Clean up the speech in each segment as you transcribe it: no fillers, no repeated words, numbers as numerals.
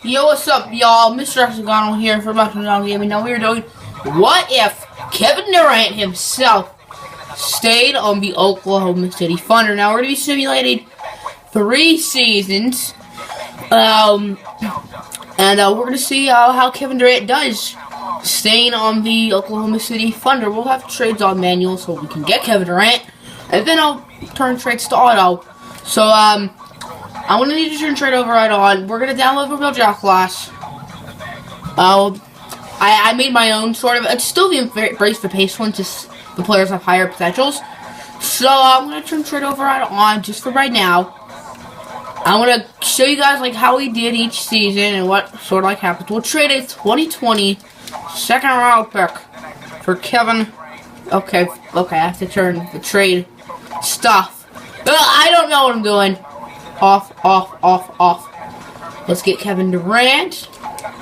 Yo, what's up, y'all? Mr. Hexagonal here for Mountain Gaming. Now we are doing what if Kevin Durant himself stayed on the Oklahoma City Thunder. Now we're going to be simulating 3 seasons. We're going to see how Kevin Durant does staying on the Oklahoma City Thunder. We'll have trades on manual so we can get Kevin Durant. And then I'll turn trades to auto. So, I'm going to need to turn trade over right on. We're going to download Real Draft Class. I made my own sort of. It's still the embrace the pace one, just the players have higher potentials. So, I'm going to turn trade over right on just for right now. I'm going to show you guys like how we did each season and what sort of like happens. We'll trade a 2020 second round pick for Kevin. Okay, I have to turn the trade stuff. I don't know what I'm doing. Off. Let's get Kevin Durant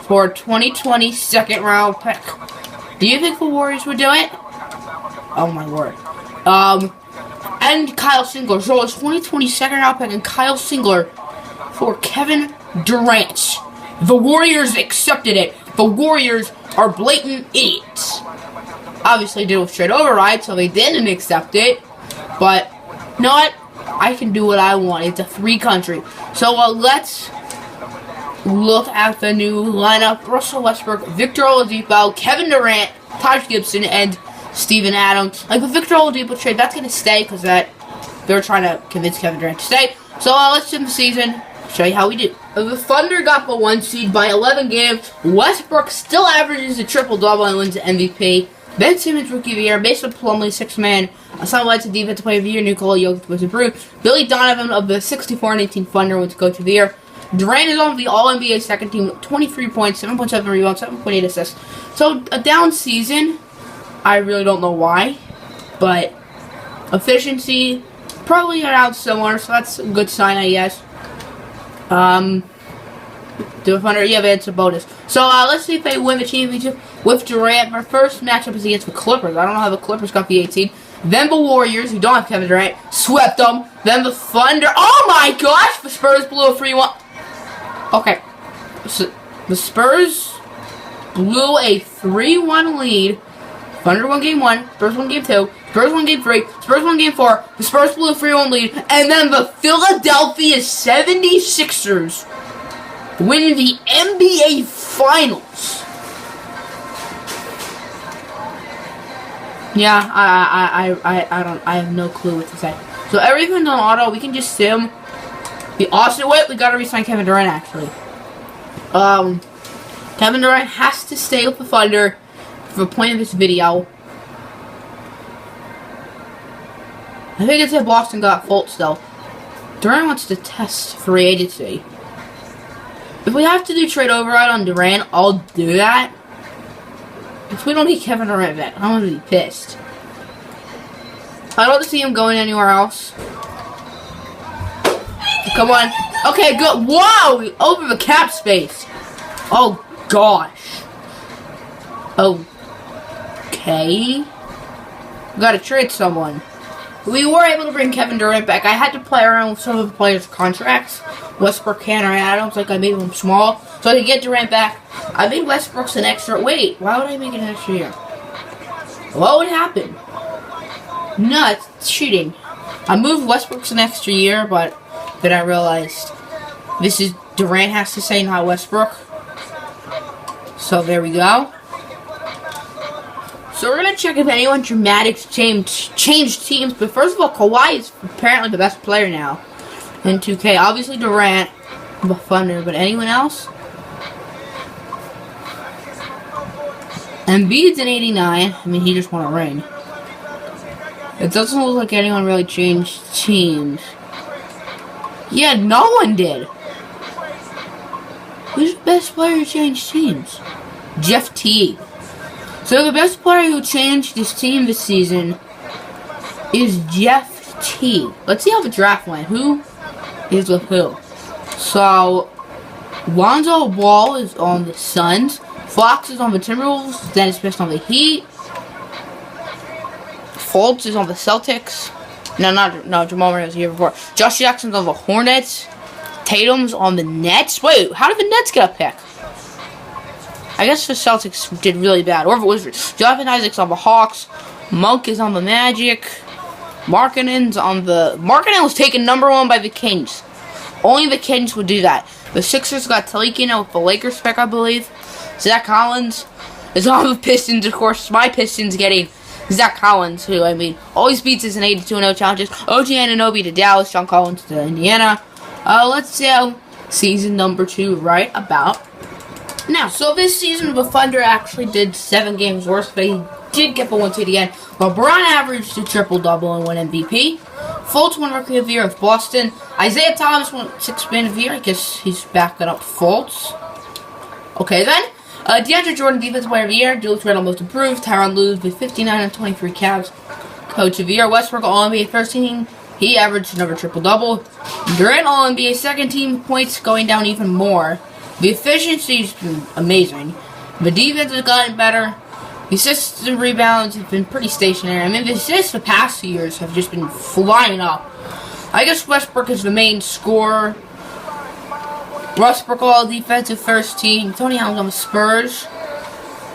for a 2020 second round pick. Do you think the Warriors would do it? Oh my word. And Kyle Singler. So it's 2020 second round pick and Kyle Singler for Kevin Durant. The Warriors accepted it. The Warriors are blatant idiots. Obviously did with trade override, so they didn't accept it. But you know what? I can do what I want. It's a free country. So let's look at the new lineup. Russell Westbrook, Victor Oladipo, Kevin Durant, Taj Gibson, and Steven Adams. Like the Victor Oladipo trade, that's going to stay because they're trying to convince Kevin Durant to stay. So let's end the season. Show you how we do. The Thunder got the 1 seed by 11 games. Westbrook still averages a triple-double and wins the MVP. Ben Simmons, Rookie of the Year. Mason Plumlee, 6th man. Hassan Whiteside, Defensive Player of the Year. Nikola Jokic was improved. Billy Donovan of the 64-18 Thunder wins Coach of the Year. Durant is on the All-NBA second team with 23 points, 7.7 rebounds, 7.8 assists. So, a down season. I really don't know why. But, efficiency, probably around similar, so that's a good sign, I guess. The Thunder, yeah, but it's a bonus. So, let's see if they win the championship with Durant. Our first matchup is against the Clippers. I don't know how the Clippers got the 18. Then the Warriors, who don't have Kevin Durant, swept them. Then the Thunder. Oh my gosh! The Spurs blew a 3-1. Okay. So, the Spurs blew a 3-1 lead. Thunder won game 1. Spurs won game 2. Spurs won game 3. Spurs won game 4. The Spurs blew a 3-1 lead. And then the Philadelphia 76ers winning the NBA Finals. Yeah, I have no clue what to say. So everything's on auto. We can just sim. The Austin, wait, we gotta re-sign Kevin Durant actually. Kevin Durant has to stay with the Thunder for the point of this video. I think it's that Boston got Fultz though. Durant wants to test free agency. If we have to do trade override on Durant, I'll do that. If we don't need Kevin Durant back, I'm gonna be pissed. I don't see him going anywhere else. Come on. Okay, good. Whoa! We opened the cap space. Oh, gosh. Okay. We gotta trade someone. We were able to bring Kevin Durant back. I had to play around with some of the players' contracts. Westbrook, Canner, Adams, like I made them small. So I could get Durant back. I made Westbrook's an extra. Wait, why would I make it an extra year? What would happen? No, it's cheating. I moved Westbrook's an extra year, but then I realized this is Durant has to say, not Westbrook. So there we go. So we're gonna check if anyone dramatic changed teams. But first of all, Kawhi is apparently the best player now in 2K. Obviously Durant, the Thunder, but anyone else? Embiid's an 89. I mean, he just won a ring. It doesn't look like anyone really changed teams. Yeah, no one did. Who's the best player who changed teams? Jeff T. So the best player who changed his team this season is Jeff T. Let's see how the draft went. Who is with who? So, Lonzo Ball is on the Suns. Fox is on the Timberwolves. Dennis Smith on the Heat. Fultz is on the Celtics. No, Jamal Murray was the year before. Josh Jackson's on the Hornets. Tatum's on the Nets. Wait, how did the Nets get a pick? I guess the Celtics did really bad. Or if it was Jonathan Isaac's on the Hawks. Monk is on the Magic. Markkanen's on the... Markkanen was taken #1 by the Kings. Only the Kings would do that. The Sixers got Talikina with the Lakers pick, I believe. Zach Collins is on the Pistons, of course. My Pistons getting Zach Collins, who, I mean, always beats us in 82-0 challenges. OG Anunoby to Dallas. John Collins to Indiana. Let's see season #2 right about now. So this season, the Thunder actually did 7 games worse, but he did get the 1 seed again. LeBron averaged a triple-double and won MVP. Fultz won Rookie of the Year with Boston. Isaiah Thomas won 6th Man of the Year. I guess he's backing up Fultz. Okay, then. DeAndre Jordan, Defensive Player of the Year. Julius Randle, Most Improved. Tyronn Lue with 59 and 23 Cavs. Coach of the Year. Westbrook, All-NBA First Team. He averaged another triple-double. Durant, All-NBA Second Team. Points going down even more. The efficiency's been amazing. The defense has gotten better. The assists and rebounds have been pretty stationary. I mean, the assists the past few years have just been flying up. I guess Westbrook is the main scorer. Westbrook all defensive first team. Tony Allen's on the Spurs.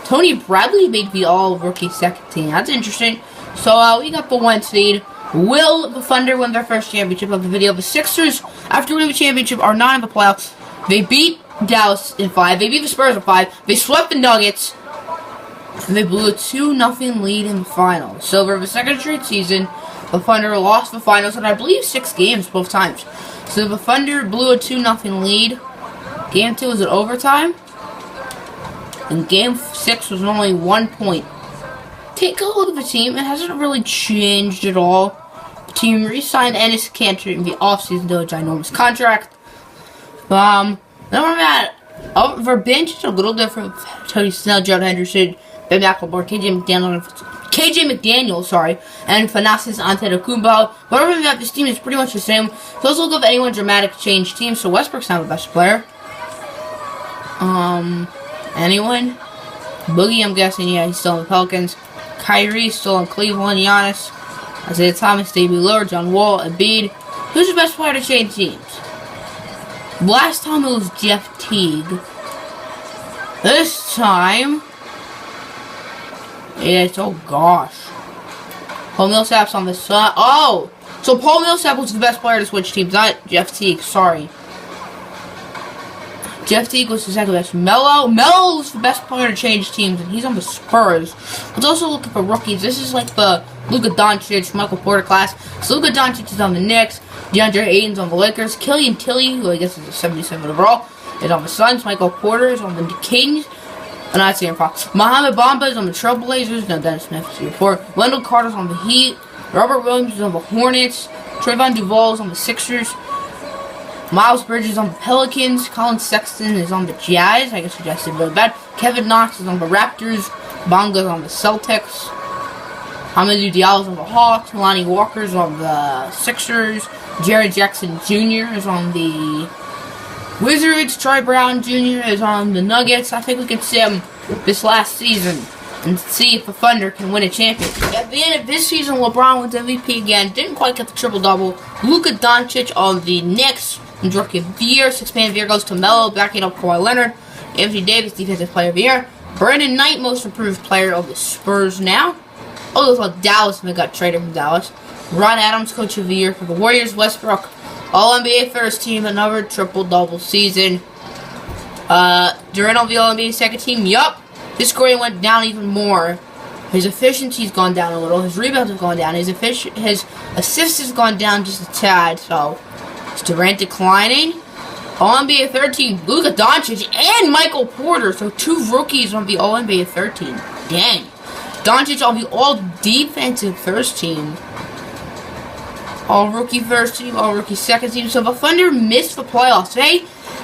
Tony Bradley made the all-rookie second team. That's interesting. So, we got the 1 seed. Will the Thunder win their first championship of the video? The Sixers, after winning the championship, are not in the playoffs. They beat Dallas in 5. They beat the Spurs in 5. They swept the Nuggets. And they blew a 2-0 lead in the finals. So, for the second straight season, the Thunder lost the finals, and I believe 6 games both times. So, the Thunder blew a 2-0 lead. Game 2 was in overtime. And Game 6 was only 1 point. Take a look at the team. It hasn't really changed at all. The team re-signed Enes Kanter in the offseason to a ginormous contract. Then we're at our bench is a little different. Tony Snell, John Henderson, Ben McLemore, KJ McDaniel, sorry, and Thanasis Antetokounmpo. But other than that, this team is pretty much the same. So let's look up anyone dramatic change team. So Westbrook's not the best player. Anyone? Boogie, I'm guessing, yeah, he's still in the Pelicans. Kyrie's still in Cleveland. Giannis, Isaiah Thomas, Damian Lillard, John Wall, Embiid. Who's the best player to change teams? Last time it was Jeff Teague. This time, it's, oh gosh. Paul Millsap's on the side. Oh! So Paul Millsap was the best player to switch teams, not Jeff Teague, sorry. Jeff Teague was the second best. Melo's the best player to change teams, and he's on the Spurs. Let's also look for rookies. This is like the Luka Doncic, Michael Porter class. So Luka Doncic is on the Knicks. DeAndre Ayton's on the Lakers. Killian Tilly, who I guess is a 77 overall, is on the Suns. Michael Porter is on the Kings. And not Sam Fox. Mohamed Bamba is on the Trailblazers. No, Dennis Smith is before. Wendell Carter's on the Heat. Robert Williams is on the Hornets. Trayvon Duvall is on the Sixers. Miles Bridges is on the Pelicans. Colin Sexton is on the Jazz. I guess the Jazz did really bad. Kevin Knox is on the Raptors. Bonga's on the Celtics. Hamidou Diallo is on the Hawks. Lonnie Walker is on the Sixers. Jared Jackson Jr. is on the Wizards. Troy Brown Jr. is on the Nuggets. I think we can see him this last season and see if the Thunder can win a championship. At the end of this season, LeBron wins MVP again. Didn't quite get the triple-double. Luka Doncic on the Knicks. Rookie of the Year. 6th Man of the Year goes to Melo, backing up Kawhi Leonard. Anthony Davis, Defensive Player of the Year. Brandon Knight, Most Improved Player of the Spurs now. Oh, it was like Dallas when they got traded from Dallas. Ron Adams, Coach of the Year for the Warriors. Westbrook, All-NBA First Team, another triple-double season. Durant on the All-NBA Second Team. Yup. His scoring went down even more. His efficiency's gone down a little. His rebounds have gone down. His assists has gone down just a tad. So, is Durant declining? All-NBA Third Team, Luka Doncic and Michael Porter. So, 2 rookies on the All-NBA Third Team. Dang. Doncic on the All-Defensive First Team. All-Rookie First Team, All-Rookie Second Team. So, the Thunder missed the playoffs. They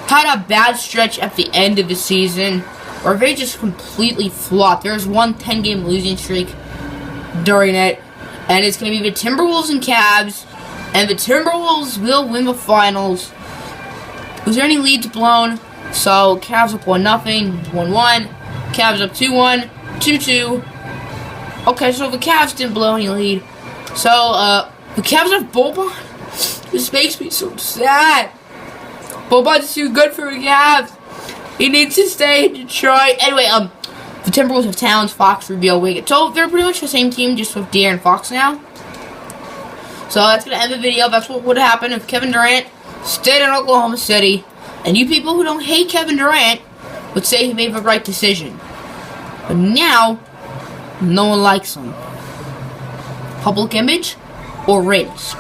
had a bad stretch at the end of the season, or they just completely flopped. There's one 10-game losing streak during it, and it's going to be the Timberwolves and Cavs, and the Timberwolves will win the finals. Was there any leads blown? So, Cavs up 1-0, 1-1. Cavs up 2-1, 2-2. Okay, so the Cavs didn't blow any lead. So, the Cavs have Boban. This makes me so sad. Boban's too good for a Cavs. He needs to stay in Detroit. Anyway, the Timberwolves have Towns, Fox, Rubio, Wiggins. So they're pretty much the same team, just with De'Aaron Fox now. So that's gonna end the video. That's what would happen if Kevin Durant stayed in Oklahoma City. And you people who don't hate Kevin Durant would say he made the right decision. But now, no one likes him. Public image or rings?